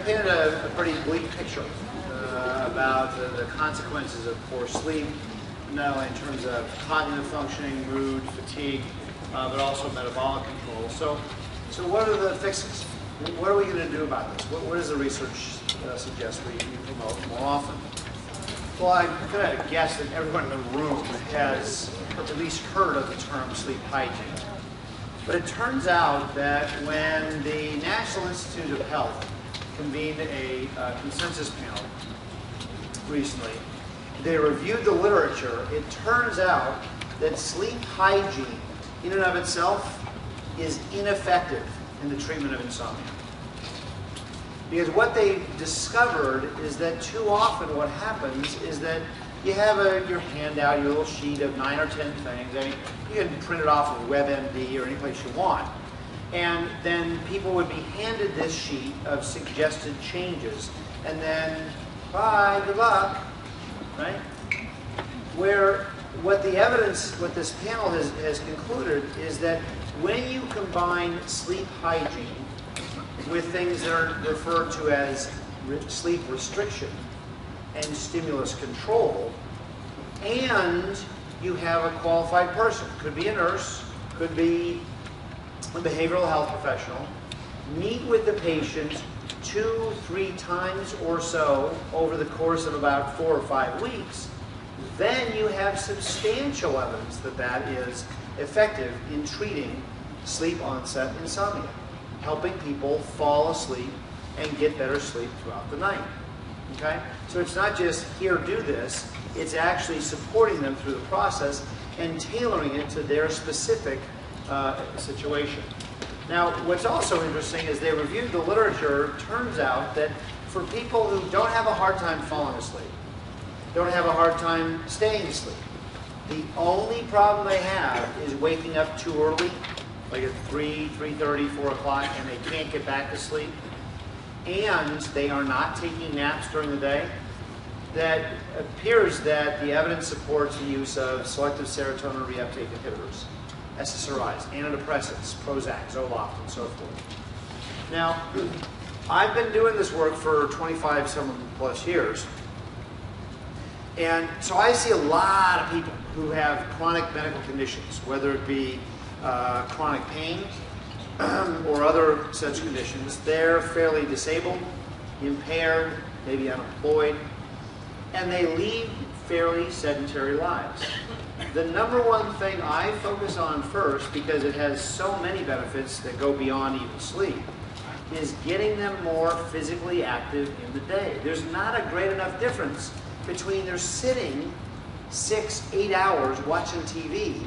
painted a pretty bleak picture about the consequences of poor sleep, not only in terms of cognitive functioning, mood, fatigue, but also metabolic control. So what are the fixes? What are we going to do about this? What does the research suggest we promote more often? Well, I'm going to guess that everyone in the room has at least heard of the term sleep hygiene. But it turns out that when the National Institute of Health convened a consensus panel recently, they reviewed the literature. It turns out that sleep hygiene in and of itself is ineffective in the treatment of insomnia. Because what they discovered is that too often what happens is that you have your handout, your little sheet of 9 or 10 things. I mean, you can print it off of WebMD or any place you want. And then people would be handed this sheet of suggested changes. And then, bye, good luck, right? Where what the evidence, what this panel has concluded is that when you combine sleep hygiene with things that are referred to as sleep restriction and stimulus control, and you have a qualified person, could be a nurse, could be a behavioral health professional, meet with the patient 2-3 times or so over the course of about 4 or 5 weeks, then you have substantial evidence that that is effective in treating sleep onset insomnia, helping people fall asleep and get better sleep throughout the night. Okay? So it's not just here, do this, it's actually supporting them through the process and tailoring it to their specific situation. Now, what's also interesting is they reviewed the literature. It turns out that for people who don't have a hard time falling asleep, don't have a hard time staying asleep, the only problem they have is waking up too early, like at 3, 3:30, 4 o'clock, and they can't get back to sleep, and they are not taking naps during the day, that appears that the evidence supports the use of selective serotonin reuptake inhibitors, SSRIs, antidepressants, Prozac, Zoloft, and so forth. Now, I've been doing this work for 25+ years, and so I see a lot of people who have chronic medical conditions, whether it be chronic pain or other such conditions. They're fairly disabled, impaired, maybe unemployed, and they lead fairly sedentary lives. The number one thing I focus on first, because it has so many benefits that go beyond even sleep, is getting them more physically active in the day. There's not a great enough difference between they're sitting 6-8 hours watching TV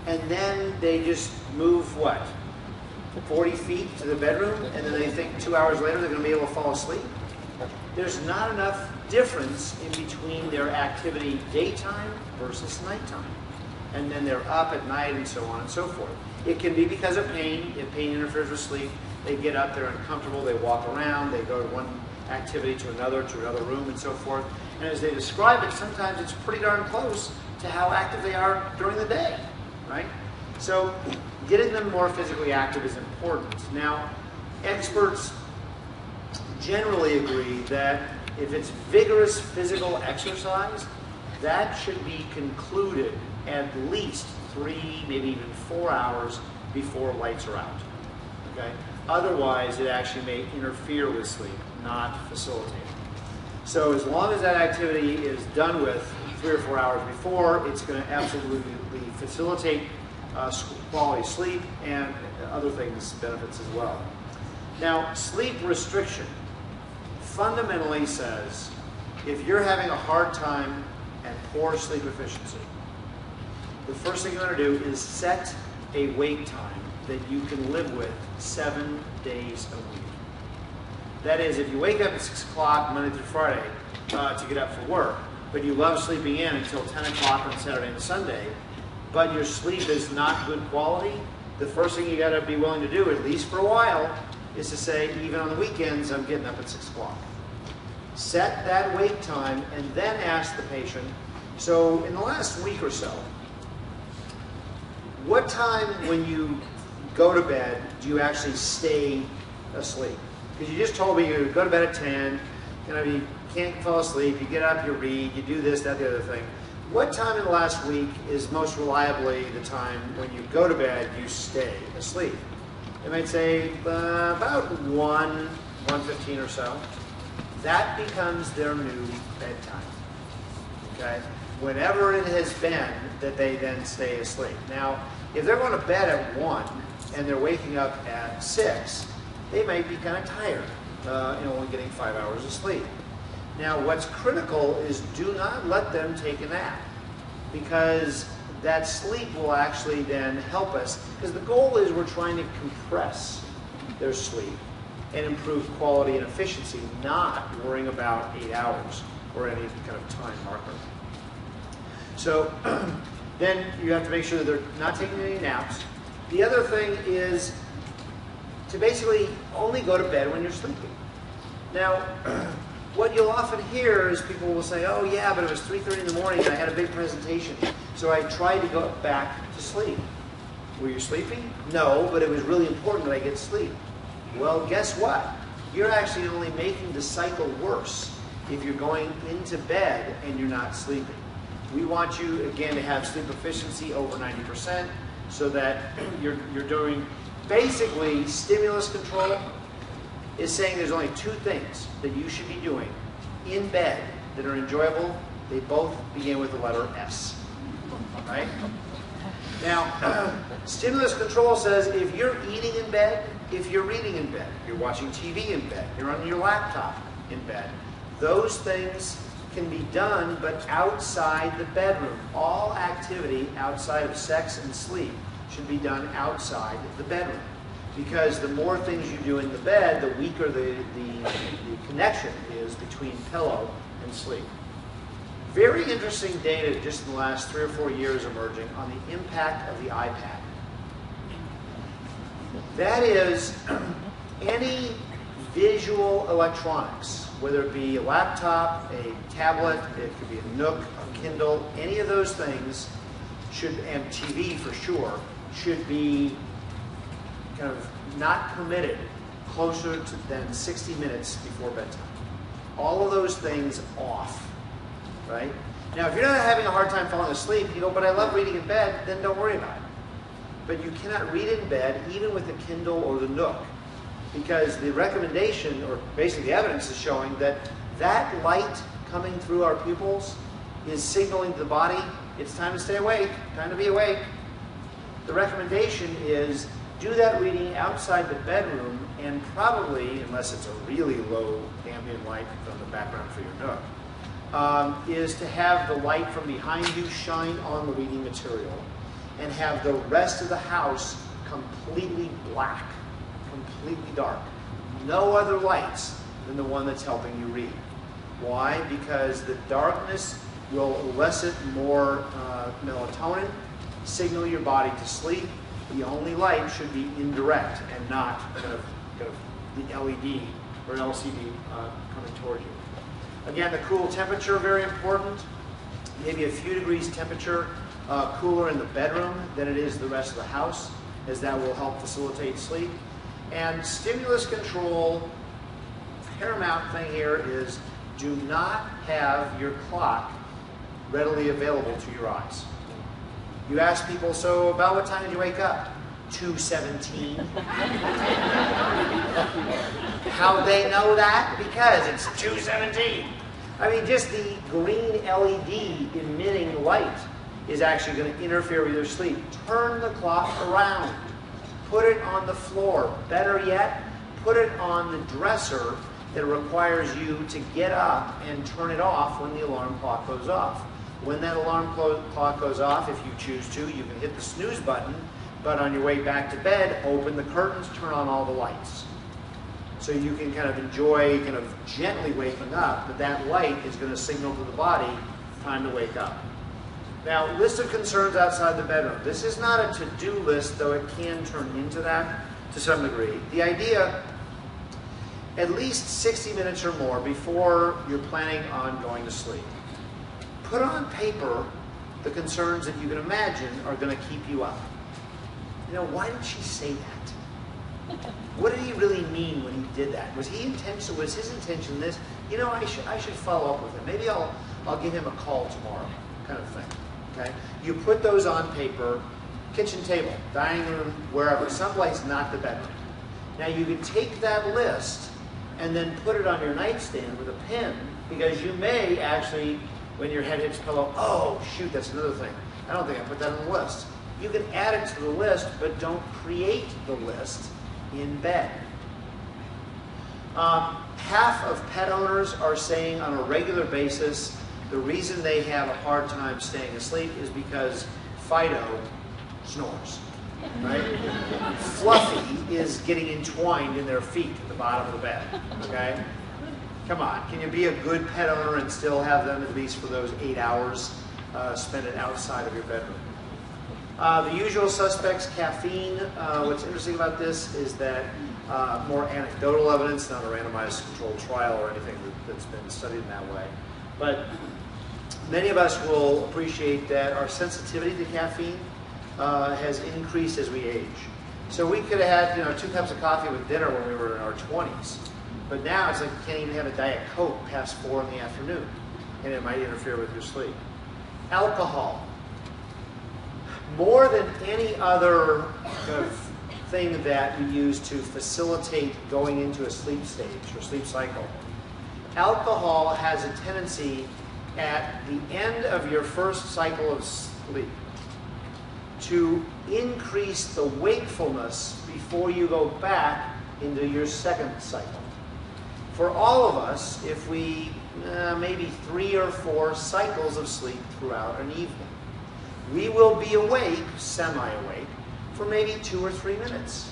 and then they just move, what, 40 feet to the bedroom, and then they think 2 hours later they're going to be able to fall asleep. There's not enough difference in between their activity daytime versus nighttime. And then they're up at night and so on and so forth. It can be because of pain. If pain interferes with sleep, they get up, they're uncomfortable, they walk around, they go to one activity to another room and so forth. And as they describe it, sometimes it's pretty darn close to how active they are during the day, right? So getting them more physically active is important. Now, experts generally agree that if it's vigorous physical exercise, that should be concluded at least 3, maybe even 4 hours before lights are out. Okay? Otherwise, it actually may interfere with sleep, not facilitate it. So as long as that activity is done with 3 or 4 hours before, it's going to absolutely facilitate quality sleep and other things, benefits as well. Now, sleep restriction fundamentally says if you're having a hard time and poor sleep efficiency, the first thing you want to do is set a wake time that you can live with 7 days a week. That is, if you wake up at 6 o'clock Monday through Friday to get up for work, but you love sleeping in until 10 o'clock on Saturday and Sunday, but your sleep is not good quality, the first thing you got to be willing to do, at least for a while, is to say, even on the weekends, I'm getting up at 6 o'clock. Set that wake time and then ask the patient, so in the last week or so, what time when you go to bed do you actually stay asleep? Because you just told me you go to bed at 10, you can't fall asleep, you get up, you read, you do this, that, the other thing. What time in the last week is most reliably the time when you go to bed, you stay asleep? They might say about 1:15 or so. That becomes their new bedtime, okay? Whenever it has been that they then stay asleep. Now, if they're going to bed at 1 and they're waking up at 6, they might be kind of tired, only getting 5 hours of sleep. Now, what's critical is do not let them take a nap, because that sleep will actually then help us, because the goal is we're trying to compress their sleep and improve quality and efficiency, not worrying about 8 hours or any kind of time marker. So then you have to make sure that they're not taking any naps. The other thing is to basically only go to bed when you're sleeping. Now, what you'll often hear is people will say, oh yeah, but it was 3:30 in the morning and I had a big presentation, so I tried to go back to sleep. Were you sleeping? No, but it was really important that I get sleep. Well, guess what? You're actually only making the cycle worse if you're going into bed and you're not sleeping. We want you, again, to have sleep efficiency over 90% so that you're doing, basically, stimulus control is saying there's only 2 things that you should be doing in bed that are enjoyable. They both begin with the letter S, right? Now, stimulus control says if you're eating in bed, if you're reading in bed, you're watching TV in bed, you're on your laptop in bed, those things can be done, but outside the bedroom. All activity outside of sex and sleep should be done outside the bedroom. Because the more things you do in the bed, the weaker the connection is between pillow and sleep. Very interesting data just in the last 3 or 4 years emerging on the impact of the iPad. That is, any visual electronics, whether it be a laptop, a tablet, it could be a Nook, a Kindle, any of those things should, and TV for sure, should be kind of not permitted closer than 60 minutes before bedtime. All of those things off, right? Now, if you're not having a hard time falling asleep, you go, but I love reading in bed, then don't worry about it. But you cannot read in bed, even with the Kindle or the Nook, because the recommendation, or basically the evidence is showing that that light coming through our pupils is signaling to the body, it's time to stay awake, time to be awake. The recommendation is do that reading outside the bedroom, and probably, unless it's a really low ambient light from the background for your Nook, is to have the light from behind you shine on the reading material and have the rest of the house completely black, completely dark. No other lights than the one that's helping you read. Why? Because the darkness will elicit more melatonin, signal your body to sleep. The only light should be indirect and not kind of the LED or LCD coming toward you. Again, the cool temperature, very important. Maybe a few degrees temperature cooler in the bedroom than it is the rest of the house, as that will help facilitate sleep. And stimulus control, paramount thing here is do not have your clock readily available to your eyes. You ask people, so about what time did you wake up? 2:17. How they know that? Because it's 2:17. I mean, just the green LED emitting light is actually going to interfere with your sleep. Turn the clock around. Put it on the floor. Better yet, put it on the dresser that requires you to get up and turn it off when the alarm clock goes off. When that alarm clock goes off, if you choose to, you can hit the snooze button, but on your way back to bed, open the curtains, turn on all the lights. So you can kind of enjoy kind of gently waking up, but that light is going to signal to the body, time to wake up. Now, list of concerns outside the bedroom. This is not a to-do list, though it can turn into that to some degree. The idea, at least 60 minutes or more before you're planning on going to sleep. Put on paper the concerns that you can imagine are going to keep you up. You know, why did she say that? What did he really mean when he did that? Was his intention this? You know, I should follow up with him. Maybe I'll give him a call tomorrow, kind of thing. Okay? You put those on paper, kitchen table, dining room, wherever, someplace not the bedroom. Now you can take that list and then put it on your nightstand with a pen, because you may actually, when your head hits pillow, oh shoot, that's another thing. I don't think I put that on the list. You can add it to the list, but don't create the list in bed. Half of pet owners are saying on a regular basis the reason they have a hard time staying asleep is because Fido snores. Right? Fluffy is getting entwined in their feet at the bottom of the bed. Okay? Come on, can you be a good pet owner and still have them at least for those 8 hours spend it outside of your bedroom? The usual suspects, caffeine. What's interesting about this is that more anecdotal evidence, not a randomized controlled trial or anything that's been studied in that way. But many of us will appreciate that our sensitivity to caffeine has increased as we age. So we could have had 2 cups of coffee with dinner when we were in our 20s. But now it's like you can't even have a Diet Coke past 4 in the afternoon, and it might interfere with your sleep. Alcohol. More than any other kind of thing that we use to facilitate going into a sleep stage or sleep cycle, alcohol has a tendency at the end of your first cycle of sleep to increase the wakefulness before you go back into your second cycle. For all of us, if we maybe 3 or 4 cycles of sleep throughout an evening, we will be awake, semi-awake, for maybe 2 or 3 minutes.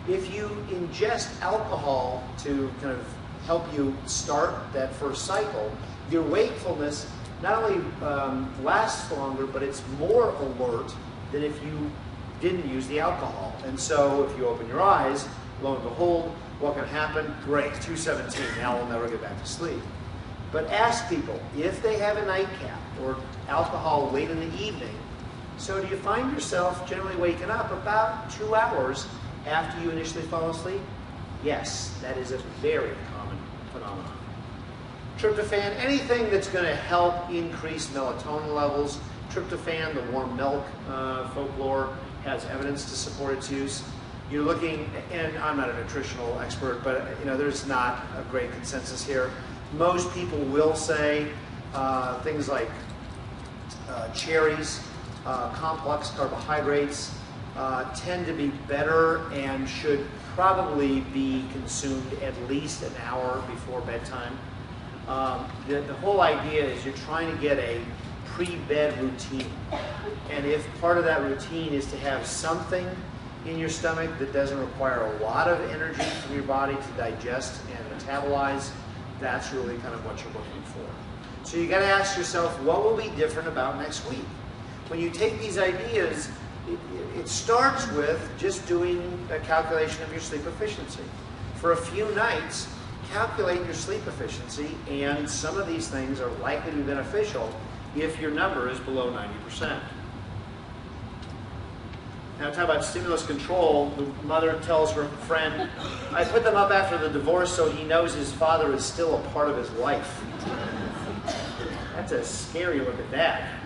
If you ingest alcohol to kind of help you start that first cycle, your wakefulness not only lasts longer, but it's more alert than if you didn't use the alcohol. And so if you open your eyes, lo and behold, what can happen? Great, 2:17, now we'll never get back to sleep. But ask people, if they have a nightcap or alcohol late in the evening, so do you find yourself generally waking up about 2 hours after you initially fall asleep? Yes, that is a very common phenomenon. Tryptophan, anything that's going to help increase melatonin levels. Tryptophan, the warm milk folklore, has evidence to support its use. You're looking, and I'm not a nutritional expert, but there's not a great consensus here. Most people will say things like cherries, complex carbohydrates tend to be better and should probably be consumed at least an hour before bedtime. The whole idea is you're trying to get a pre-bed routine. And if part of that routine is to have something in your stomach that doesn't require a lot of energy from your body to digest and metabolize, that's really kind of what you're looking for. So you got to ask yourself, what will be different about next week? When you take these ideas, it starts with just doing a calculation of your sleep efficiency. For a few nights, calculate your sleep efficiency, and some of these things are likely to be beneficial if your number is below 90%. Now, talk about stimulus control. The mother tells her friend, I put them up after the divorce so he knows his father is still a part of his life. That's a scary look at that.